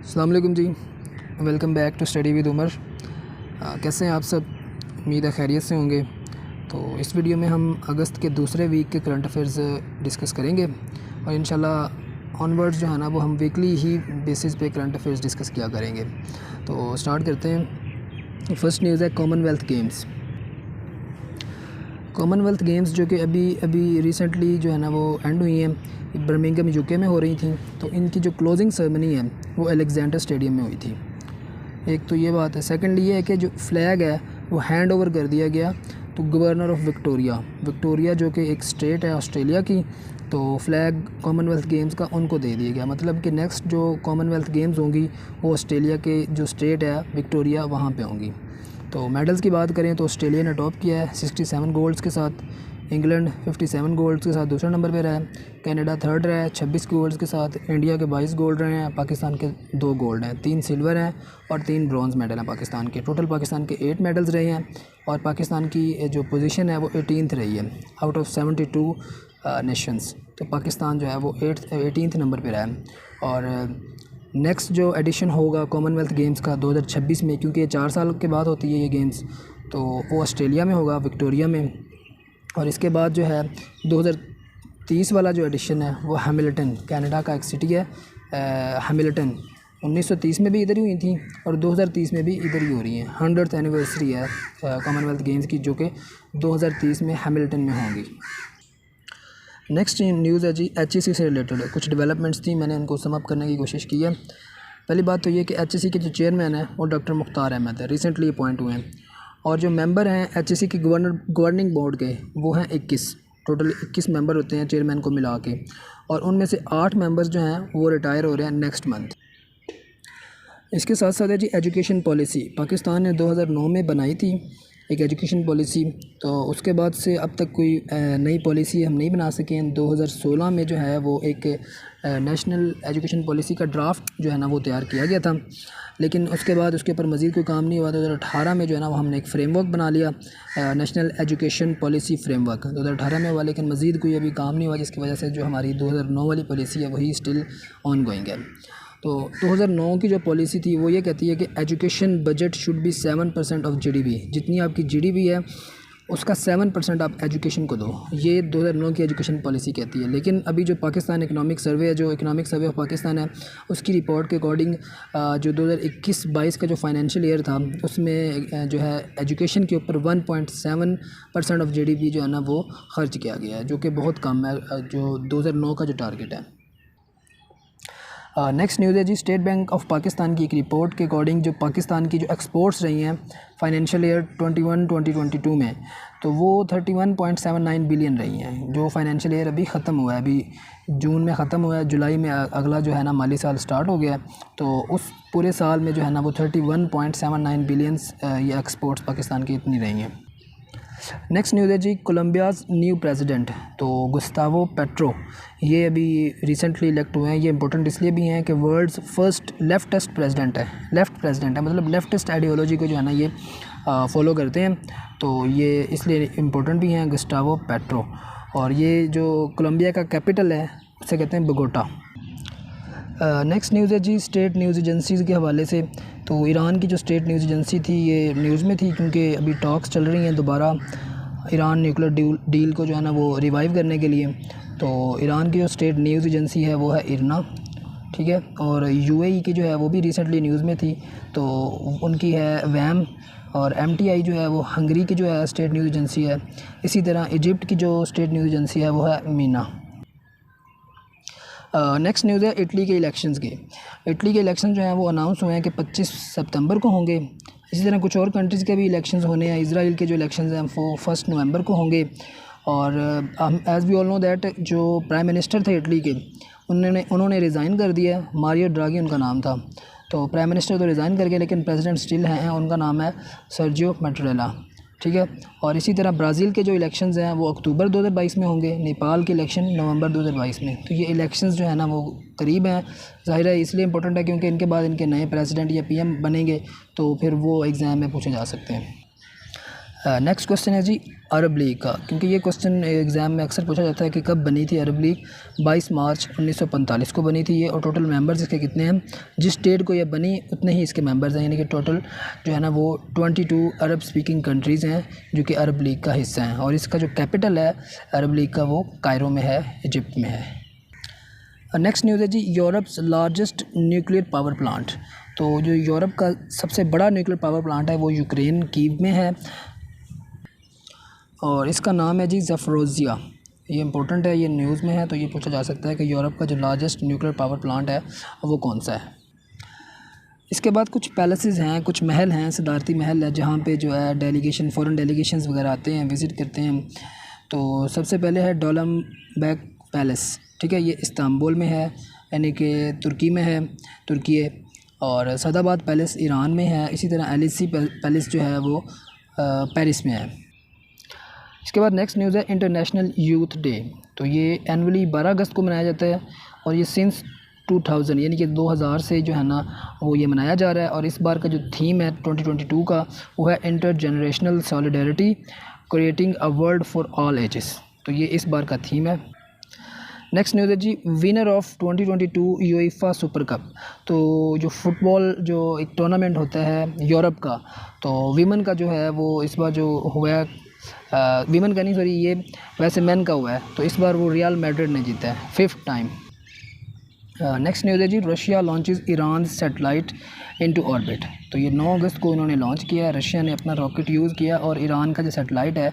अस्सलाम वालेकुम जी। Welcome back to study with Umar. कैसे हैं आप सब? उम्मीद है खैरियत से होंगे। तो इस वीडियो में हम अगस्त के दूसरे वीक के करंट अफेयर्स डिस्कस करेंगे और इंशाल्लाह ऑनवर्ड्स जो है ना वो हम वीकली ही बेसिस पे करंट अफेयर्स डिस्कस किया करेंगे। तो स्टार्ट करते हैं। फर्स्ट न्यूज़ है कॉमनवेल्थ गेम्स। कॉमनवेल्थ गेम्स जो कि अभी रिसेंटली जो है ना वो एंड हुई हैं, बर्मिंघम यूके में हो रही थी। तो इनकी जो क्लोजिंग सेरेमनी है वो अलेक्जेंडर स्टेडियम में हुई थी। एक तो ये बात है। सेकंड ये है कि जो फ्लैग है वो हैंड ओवर कर दिया गया तो गवर्नर ऑफ विक्टोरिया जो कि एक स्टेट है ऑस्ट्रेलिया की, तो फ्लैग कॉमनवेल्थ गेम्स का उनको दे दिया गया। मतलब कि नेक्स्ट जो कॉमनवेल्थ गेम्स होंगी वो ऑस्ट्रेलिया के जो स्टेट है विक्टोरिया वहाँ पे होंगी। तो मेडल्स की बात करें तो ऑस्ट्रेलिया ने टॉप किया है 67 गोल्ड्स के साथ। इंग्लैंड 57 गोल्ड्स के साथ दूसरे नंबर पे रहा है। कनाडा थर्ड रहा है 26 गोल्ड्स के साथ। इंडिया के 22 गोल्ड रहे हैं। पाकिस्तान के 2 गोल्ड हैं, 3 सिल्वर हैं और 3 ब्रॉन्ज़ मेडल हैं पाकिस्तान के। टोटल पाकिस्तान के 8 मेडल्स रहे हैं और पाकिस्तान की जो पोजीशन है वो 18th रही है आउट ऑफ 72 नेशंस। तो पाकिस्तान जो है वो 18th नंबर पर रहा है। और नेक्स्ट जो एडिशन होगा कॉमनवेल्थ गेम्स का 2026 में, क्योंकि ये 4 साल के बाद होती है ये गेम्स, तो वो ऑस्ट्रेलिया में होगा विक्टोरिया में। और इसके बाद जो है 2030 वाला जो एडिशन है वो हैमिल्टन, कनाडा का एक सिटी है हैमिल्टन। 1930 में भी इधर ही हुई थी और 2030 में भी इधर ही हो रही है। 100th एनिवर्सरी है कॉमनवेल्थ गेम्स की, जो कि 2030 में हैमिल्टन में होंगी। नेक्स्ट न्यूज़ है जी HEC से रिलेटेड कुछ डेवलपमेंट्स थी, मैंने उनको समअप करने की कोशिश की है। पहली बात तो ये कि HEC के जो चेयरमैन हैं वो डॉक्टर मुख्तार अहमद है, रिसेंटली अपॉइंट हुए हैं। और जो मेंबर हैं HEC की गवर्निंग बोर्ड के वो हैं 21, टोटल 21 मेंबर होते हैं चेयरमैन को मिला के। और उनमें से 8 मेंबर्स जो हैं वो रिटायर हो रहे हैं नेक्स्ट मंथ। इसके साथ साथ है जी एजुकेशन पॉलिसी। पाकिस्तान ने 2009 में बनाई थी एक एजुकेशन पॉलिसी, तो उसके बाद से अब तक कोई नई पॉलिसी हम नहीं बना सके हैं। 2016 में जो है वो एक नेशनल एजुकेशन पॉलिसी का ड्राफ्ट जो है ना वो तैयार किया गया था, लेकिन उसके बाद उसके ऊपर मज़ीद कोई काम नहीं हुआ। 2018 में जो है ना वो हमने एक फ्रेमवर्क बना लिया, नेशनल एजुकेशन पॉलिसी फ्रेमवर्क 2018 में हुआ, लेकिन मज़ीद कोई अभी काम नहीं हुआ, जिसकी वजह से जो हमारी 2009 वाली पॉलिसी है वही स्टिल ऑन गोइंग है। तो 2009 की जो पॉलिसी थी वो ये कहती है कि education budget should be 7% of GDP। जितनी आपकी GDP है उसका 7% आप एजुकेशन को दो, ये 2009 की एजुकेशन पॉलिसी कहती है। लेकिन अभी जो पाकिस्तान इकोनॉमिक सर्वे है, जो इकोनॉमिक सर्वे ऑफ पाकिस्तान है, उसकी रिपोर्ट के अकॉर्डिंग जो 2021-22 का जो फाइनेंशियल ईयर था उसमें जो है एजुकेशन के ऊपर 1.7% ऑफ GDP जो है ना वो खर्च किया गया है, जो कि बहुत कम है जो 2009 का जो टारगेट है। नेक्स्ट न्यूज़ है जी स्टेट बैंक ऑफ पाकिस्तान की एक रिपोर्ट के अकॉर्डिंग जो पाकिस्तान की जो एक्सपोर्ट्स रही हैं फाइनेंशियल ईयर 21-2022 में, तो वो 31.79 बिलियन रही हैं। जो फाइनेंशियल ईयर अभी ख़त्म हुआ है, अभी जून में ख़त्म हुआ है, जुलाई में अगला जो है ना माली साल स्टार्ट हो गया है, तो उस पूरे साल में जो है ना वो 31.79 बिलियंस ये एक्सपोर्ट्स पाकिस्तान की इतनी रही हैं। नेक्स्ट न्यूज़ है जी कोलंबियाज़ न्यू प्रेसिडेंट, तो गुस्तावो पेट्रो, ये अभी रिसेंटली इलेक्ट हुए हैं। ये इंपॉर्टेंट इसलिए भी हैं कि वर्ल्ड्स फर्स्ट लेफ्टिस्ट प्रेसिडेंट है, मतलब लेफ्टिस्ट आइडियोलॉजी को जो है ना ये फॉलो करते हैं, तो ये इसलिए इम्पोर्टेंट भी हैं गुस्तावो पेट्रो। और ये जो कोलंबिया का कैपिटल है उसे कहते हैं बोगोटा। नेक्स्ट न्यूज़ है जी स्टेट न्यूज़ एजेंसीज़ के हवाले से। तो ईरान की जो स्टेट न्यूज़ एजेंसी थी ये न्यूज़ में थी, क्योंकि अभी टॉक्स चल रही हैं दोबारा ईरान न्यूक्लियर डील को जो है ना वो रिवाइव करने के लिए। तो ईरान की जो स्टेट न्यूज़ एजेंसी है वो है इरना, ठीक है। और UAE की जो है वो भी रिसेंटली न्यूज़ में थी, तो उनकी है वैम। और MTI जो है वो हंगरी की जो है स्टेट न्यूज़ एजेंसी है। इसी तरह इजिप्ट की जो स्टेट न्यूज़ एजेंसी है वो है मीना। नेक्स्ट न्यूज़ है इटली के इलेक्शंस की। इटली के इलेक्शन जो हैं वो अनाउंस हुए हैं कि 25 सितंबर को होंगे। इसी तरह कुछ और कंट्रीज़ के भी इलेक्शंस होने हैं। इजराइल के जो इलेक्शंस हैं वो 1 नवंबर को होंगे। और as we all know that जो प्राइम मिनिस्टर थे इटली के उन्होंने रिज़ाइन कर दिया है। मारियो ड्रागी उनका नाम था। तो प्राइम मिनिस्टर तो रिज़ाइन कर गए, लेकिन प्रेसिडेंट स्टिल हैं, उनका नाम है सर्जियो मैट्रेला, ठीक है। और इसी तरह ब्राज़ील के जो इलेक्शंस हैं वो अक्टूबर 2022 में होंगे। नेपाल के इलेक्शन नवंबर 2022 में। तो ये इलेक्शंस जो है ना वो करीब हैं। ज़ाहिर है इसलिए इम्पोर्टेंट है क्योंकि इनके बाद इनके नए प्रेसिडेंट या PM बनेंगे, तो फिर वो एग्ज़ाम में पूछे जा सकते हैं। नेक्स्ट क्वेश्चन है जी अरब लीग का, क्योंकि ये क्वेश्चन एग्ज़ाम में अक्सर पूछा जाता है कि कब बनी थी अरब लीग। 22 मार्च 1945 को बनी थी ये, और टोटल मेंबर्स इसके कितने हैं, जिस स्टेट को ये बनी उतने ही इसके मेंबर्स हैं, यानी कि टोटल जो है ना वो 22 अरब स्पीकिंग कंट्रीज़ हैं जो कि अरब लीग का हिस्सा हैं। और इसका जो कैपिटल है अरब लीग का वो कायरो में है, इजिप्ट में है। नेक्स्ट न्यूज़ है जी Europe's largest nuclear power plant. तो जो यूरोप का सबसे बड़ा न्यूक्लियर पावर प्लांट है वो यूक्रेन कीव में है, और इसका नाम है जी ज़फरोज़िया। ये इंपॉर्टेंट है, ये न्यूज़ में है, तो ये पूछा जा सकता है कि यूरोप का जो लार्जेस्ट न्यूक्लियर पावर प्लांट है वो कौन सा है। इसके बाद कुछ पैलेसेस हैं, कुछ महल हैं, सदारती महल है जहाँ पे जो है डेलीगेशन, फॉरेन डेलीगेशंस वगैरह आते हैं, विज़िट करते हैं। तो सबसे पहले है डोलमबेक पैलेस, ठीक है, ये इस्तांबुल में है, यानी कि तुर्की में है, तुर्की। और सदाबाद पैलेस ईरान में है। इसी तरह एलिसी पैलेस जो है वो पेरिस में है। इसके बाद नेक्स्ट न्यूज़ है इंटरनेशनल यूथ डे। तो ये एनुअली 12 अगस्त को मनाया जाता है, और ये सिंस 2000 यानी कि 2000 से जो है ना वो ये मनाया जा रहा है। और इस बार का जो थीम है 2022 का वो है inter generational solidarity creating a world for all ages. तो ये इस बार का थीम है। नेक्स्ट न्यूज़ है जी winner of 2022 UEFA super cup. तो जो फुटबॉल जो एक टूर्नामेंट होता है यूरोप का, तो वीमेन का जो है वो इस बार जो हुआ है, वीमेन का नहीं सॉरी, ये वैसे मेन का हुआ है, तो इस बार वो रियल मैड्रिड ने जीता है 5th टाइम। नेक्स्ट न्यूज़ है जी Russia launches Iran satellite into orbit. तो ये 9 अगस्त को इन्होंने लॉन्च किया है, रशिया ने अपना रॉकेट यूज़ किया, और ईरान का जो सैटेलाइट है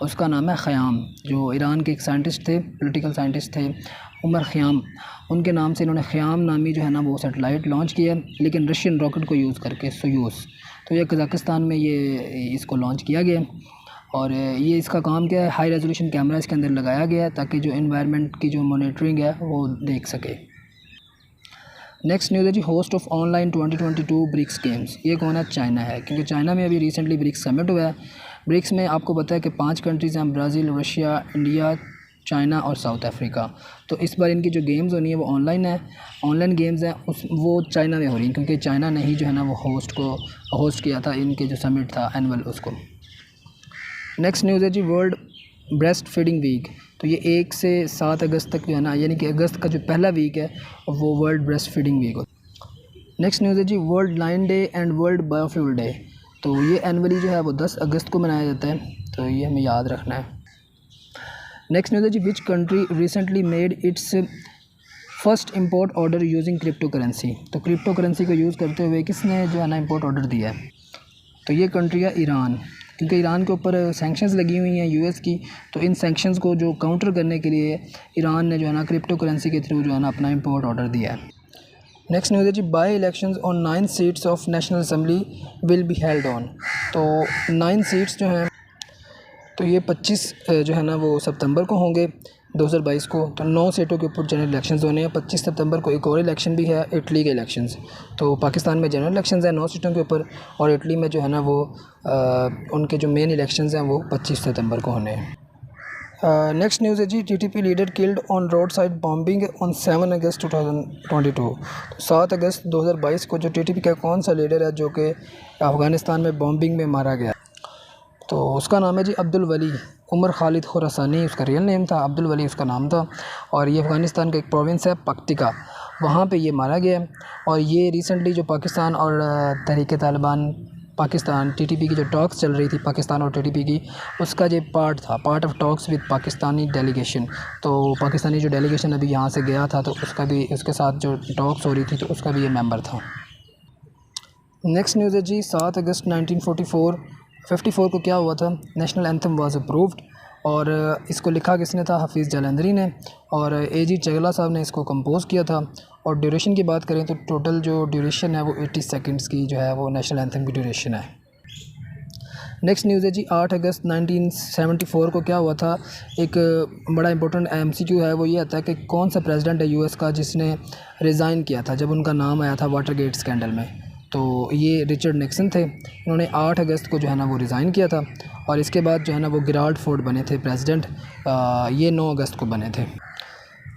उसका नाम है ख़याम। जो ईरान के एक साइंटिस्ट थे, पॉलिटिकल साइंटिस्ट थे, उमर ख़याम, उनके नाम से इन्होंने ख़याम नामी जो है ना वो सैटेलाइट लॉन्च किया, लेकिन रशियन रॉकेट को यूज़ करके, सोयूज़। तो ये कज़ाकिस्तान में ये इसको लॉन्च किया गया, और ये इसका काम क्या है, हाई रेजोल्यूशन कैमरा इसके अंदर लगाया गया है ताकि जो एनवायरनमेंट की जो मॉनिटरिंग है वो देख सके। नेक्स्ट न्यूज़ है जी host of online 2022 BRICS games. ये कौन है, चाइना है, क्योंकि चाइना में अभी रिसेंटली ब्रिक्स समिट हुआ है। ब्रिक्स में आपको पता है कि 5 कंट्रीज़ हैं, ब्राज़ील, रशिया, इंडिया, चाइना और साउथ अफ्रीका। तो इस बार इनकी जो गेम्स होनी है वो ऑनलाइन है, ऑनलाइन गेम्स हैं, वो चाइना में हो रही हैं, क्योंकि चाइना ने ही जो है ना वो होस्ट किया था इनके जो समिट था एनुअल उसको। नेक्स्ट न्यूज़ है जी वर्ल्ड ब्रेस्ट फीडिंग वीक। तो ये 1 से 7 अगस्त तक जो है ना, यानी कि अगस्त का जो पहला वीक है वो वर्ल्ड ब्रेस्ट फीडिंग वीक हो। नेक्स्ट न्यूज़ है जी world lion day and world biofuel day. तो ये एनुअली जो है वो 10 अगस्त को मनाया जाता है, तो ये हमें याद रखना है। नेक्स्ट न्यूज़ है जी which country recently made its first import order using crypto currency. तो क्रिप्टो करेंसी को यूज़ करते हुए किसने जो है ना इंपोर्ट ऑर्डर दिया है, तो ये कंट्री है ईरान, क्योंकि ईरान के ऊपर सैंक्शंस लगी हुई हैं यूएस की। तो इन सैंक्शंस को जो काउंटर करने के लिए ईरान ने जो है ना क्रिप्टो करेंसी के थ्रू जो है ना अपना इंपोर्ट ऑर्डर दिया है। नेक्स्ट न्यूज़ है जी by elections on 9 seats of national assembly will be held on. तो 9 सीट्स जो हैं, तो ये 25 जो है ना वो सितंबर को होंगे 2022 को। तो 9 सीटों के ऊपर जनरल इलेक्शंस होने हैं। 25 सितंबर को एक और इलेक्शन भी है, इटली के इलेक्शंस। तो पाकिस्तान में जनरल इलेक्शंस हैं 9 सीटों के ऊपर, और इटली में जो है ना वो उनके जो मेन इलेक्शंस हैं वो 25 सितंबर को होने हैं। नेक्स्ट न्यूज़ है जी TTP leader killed on road side bombing on 7 August 2022। तो 7 अगस्त 2022 को जो टीटीपी का कौन सा लीडर है जो कि अफ़गानिस्तान में बॉम्बिंग में मारा गया, तो उसका नाम है जी अब्दुल वली उमर खालिद खुरासानी, उसका रियल नेम था, अब्दुल वली उसका नाम था। और ये अफ़गानिस्तान का एक प्रोविंस है पक्तिका, वहाँ पे ये मारा गया। और ये रिसेंटली जो पाकिस्तान और तहरीक तालिबान पाकिस्तान टीटीपी की जो टॉक्स चल रही थी पाकिस्तान और टीटीपी की, उसका जो पार्ट था, part of talks with Pakistani delegation. तो पाकिस्तानी जो डेलीगेशन अभी यहाँ से गया था, तो उसका भी उसके साथ जो टॉक्स हो रही थी, तो उसका भी ये मेंबर था। नेक्स्ट न्यूज़ है जी 7 अगस्त 1954 को क्या हुआ था, नेशनल एंथम वाज अप्रूव्ड। और इसको लिखा किसने था, हफीज़ जालंधरी ने, और A.G. चगला साहब ने इसको कंपोज़ किया था। और ड्यूरेशन की बात करें तो टोटल जो ड्यूरेशन है वो 80 सेकंड्स की जो है वो नेशनल एंथम की ड्यूरेशन है। नेक्स्ट न्यूज़ है जी 8 अगस्त 1974 को क्या हुआ था, एक बड़ा इंपॉर्टेंट MCQ है, वो ये आता है कि कौन सा प्रेसिडेंट है US का जिसने रिज़ाइन किया था जब उनका नाम आया था वाटरगेट स्कैंडल में। तो ये रिचर्ड निक्सन थे, इन्होंने 8 अगस्त को जो है ना वो रिज़ाइन किया था। और इसके बाद जो है ना वो गेराल्ड फोर्ड बने थे प्रेसिडेंट, ये 9 अगस्त को बने थे।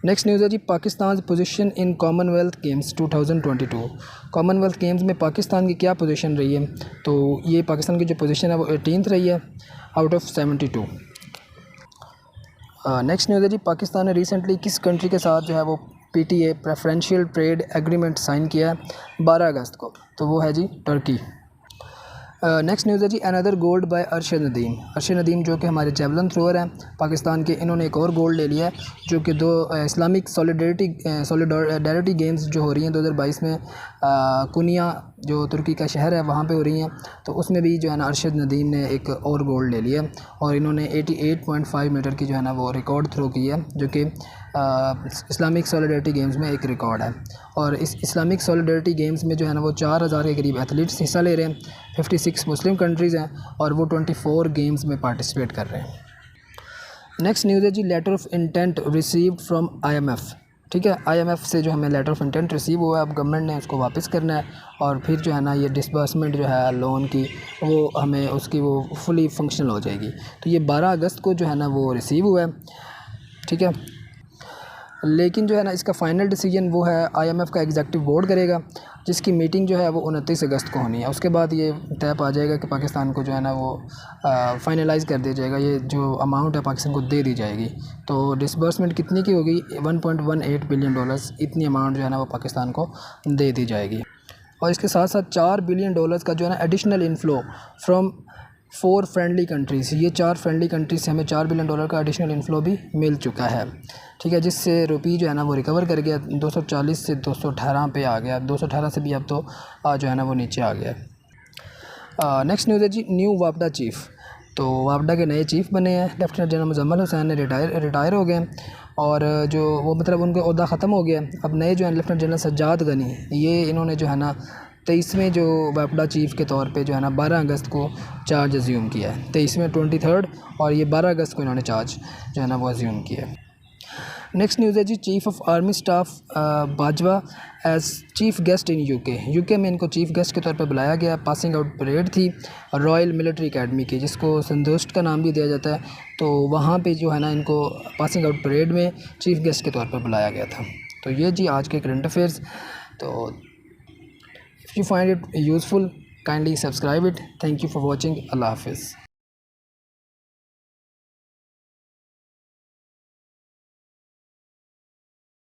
नेक्स्ट न्यूज़ है जी Pakistan position in Commonwealth Games 2022। Commonwealth Games में पाकिस्तान की क्या पोजीशन रही है, तो ये पाकिस्तान की जो पोजीशन है वो 18th रही है आउट ऑफ 72। नेक्स्ट न्यूज़ है जी पाकिस्तान ने रिसेंटली किस कंट्री के साथ जो है वो PTA preferential trade agreement sign किया है 12 अगस्त को, तो वो है जी टर्की। नेक्स्ट न्यूज़ है जी another gold by Arshad Nadeem. Arshad Nadeem जो कि हमारे जेवलिन थ्रोअर हैं पाकिस्तान के, इन्होंने एक और गोल्ड ले लिया है जो कि दो इस्लामिक सॉलिडारिटी गेम्स जो हो रही हैं 2022 में कुनिया जो तुर्की का शहर है वहाँ पे हो रही हैं, तो उसमें भी जो है ना अरशद नदीम ने एक और गोल्ड ले लिया और इन्होंने 88.5 मीटर की जो है ना वो रिकॉर्ड थ्रो की है, जो कि इस्लामिक सॉलिडारिटी गेम्स में एक रिकॉर्ड है। और इस इस्लामिक सॉलिडारिटी गेम्स में जो है ना वो 4000 के करीब एथलीट्स हिस्सा ले रहे हैं। 56 मुस्लिम कंट्रीज़ हैं और वो 24 गेम्स में पार्टिसिपेट कर रहे हैं। नेक्स्ट न्यूज़ है जी letter of intent received from IMF। ठीक है, IMF से जो हमें लेटर ऑफ इंटेंट रिसीव हुआ है, अब गवर्नमेंट ने उसको वापस करना है और फिर जो है ना ये डिसबर्समेंट जो है लोन की वो हमें उसकी वो फुली फंक्शनल हो जाएगी। तो ये 12 अगस्त को जो है ना वो रिसीव हुआ है। ठीक है, लेकिन जो है ना इसका फ़ाइनल डिसीजन वो है IMF का एग्जीक्यूटिव बोर्ड करेगा, जिसकी मीटिंग जो है वो 29 अगस्त को होनी है। उसके बाद ये तय आ जाएगा कि पाकिस्तान को जो है ना वो फाइनलाइज़ कर दिया जाएगा, ये जो अमाउंट है पाकिस्तान को दे दी जाएगी। तो डिसबर्समेंट कितनी की होगी, $1.18 बिलियन, इतनी अमाउंट जो है ना वो पाकिस्तान को दे दी जाएगी। और इसके साथ साथ $4 बिलियन का जो है ना additional inflow from 4 friendly countries, ये 4 फ्रेंडली कंट्रीज़ से हमें $4 बिलियन का एडिशनल इनफ्लो भी मिल चुका है। ठीक है, जिससे रुपी जो है ना वो रिकवर कर गया, 240 से 218 पे आ गया, 218 से भी अब तो जो है ना वो नीचे आ गया। नेक्स्ट न्यूज़ है जी न्यू वापडा चीफ़। तो वापडा के नए चीफ़ बने हैं, लेफ्टिनेंट जनरल मुजम्मल हुसैन ने रिटायर हो गए हैं और जो वो मतलब उनका ओहदा ख़त्म हो गया। अब नए जो है लेफ्टिनेंट जनरल सज्जाद गनी, ये इन्होंने जो है ना 23वें जो वापडा चीफ़ के तौर पे जो है ना 12 अगस्त को चार्ज अज्यूम किया है। 23वें 23rd और ये 12 अगस्त को इन्होंने चार्ज जो है ना वो अज्यूम किया है। नेक्स्ट न्यूज़ है जी chief of army staff Bajwa as chief guest in UK में इनको चीफ़ गेस्ट के तौर पर बुलाया गया। पासिंग आउट परेड थी रॉयल मिलिट्री एकेडमी की, जिसको संतुष्ट का नाम भी दिया जाता है, तो वहाँ पे जो है ना इनको पासिंग आउट परेड में चीफ़ गेस्ट के तौर पर बुलाया गया था। तो ये जी आज के करंट अफेयर्स। तो if you find it useful kindly subscribe it. Thank you for watching. अल्लाह हाफिज़।